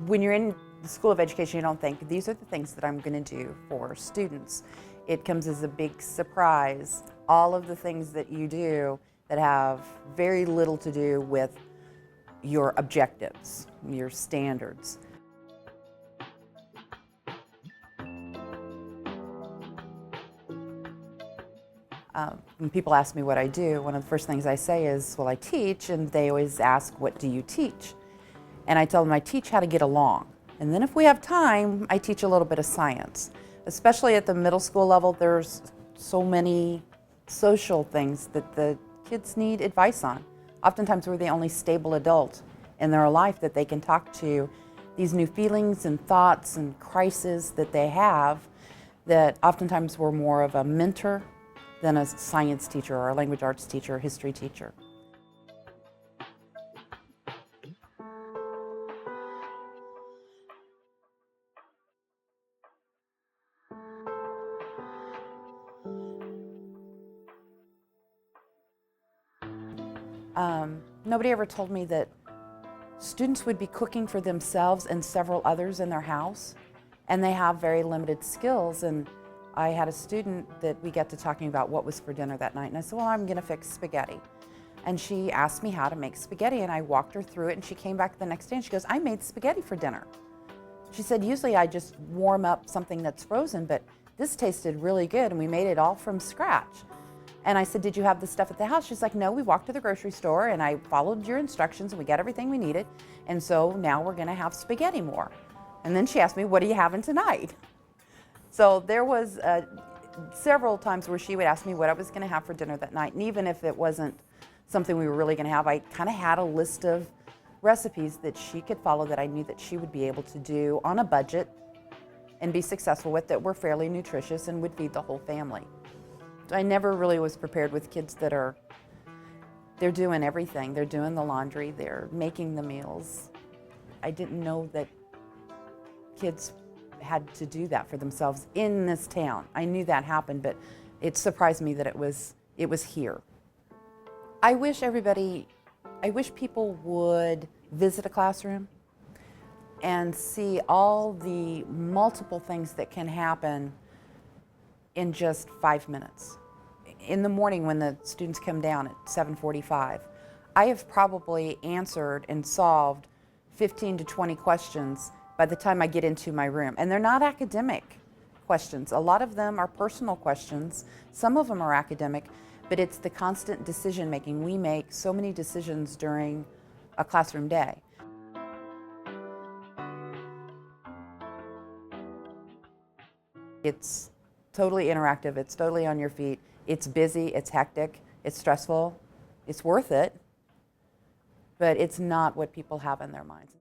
when you're in the School of Education, you don't think, these are the things that I'm going to do for students. It comes as a big surprise, all of the things that you do that have very little to do with your objectives, your standards. When people ask me what I do, one of the first things I say is, well, I teach, and they always ask, what do you teach? And I tell them I teach how to get along. And then if we have time, I teach a little bit of science. Especially at the middle school level, there's so many social things that the kids need advice on. Oftentimes we're the only stable adult in their life that they can talk to these new feelings and thoughts and crises that they have, that oftentimes we're more of a mentor than a science teacher or a language arts teacher or history teacher. Nobody ever told me that students would be cooking for themselves and several others in their house, and they have very limited skills. And I had a student that we got to talking about what was for dinner that night, and I said, well, I'm gonna fix spaghetti. And she asked me how to make spaghetti, and I walked her through it, and she came back the next day and she goes, I made spaghetti for dinner. She said, usually I just warm up something that's frozen, but this tasted really good, and we made it all from scratch. And I said, did you have the stuff at the house? She's like, no, we walked to the grocery store and I followed your instructions and we got everything we needed. And so now we're gonna have spaghetti more. And then she asked me, what are you having tonight? So there was several times where she would ask me what I was gonna have for dinner that night. And even if it wasn't something we were really gonna have, I kind of had a list of recipes that she could follow that I knew that she would be able to do on a budget and be successful with, that were fairly nutritious and would feed the whole family. I never really was prepared with kids that they're doing everything. They're doing the laundry, they're making the meals. I didn't know that kids had to do that for themselves in this town. I knew that happened, but it surprised me that it was here. I wish people would visit a classroom and see all the multiple things that can happen in just 5 minutes. In the morning when the students come down at 7:45, I have probably answered and solved 15 to 20 questions by the time I get into my room. And they're not academic questions. A lot of them are personal questions. Some of them are academic, but it's the constant decision making. We make so many decisions during a classroom day. It's totally interactive, it's totally on your feet, it's busy, it's hectic, it's stressful, it's worth it, but it's not what people have in their minds.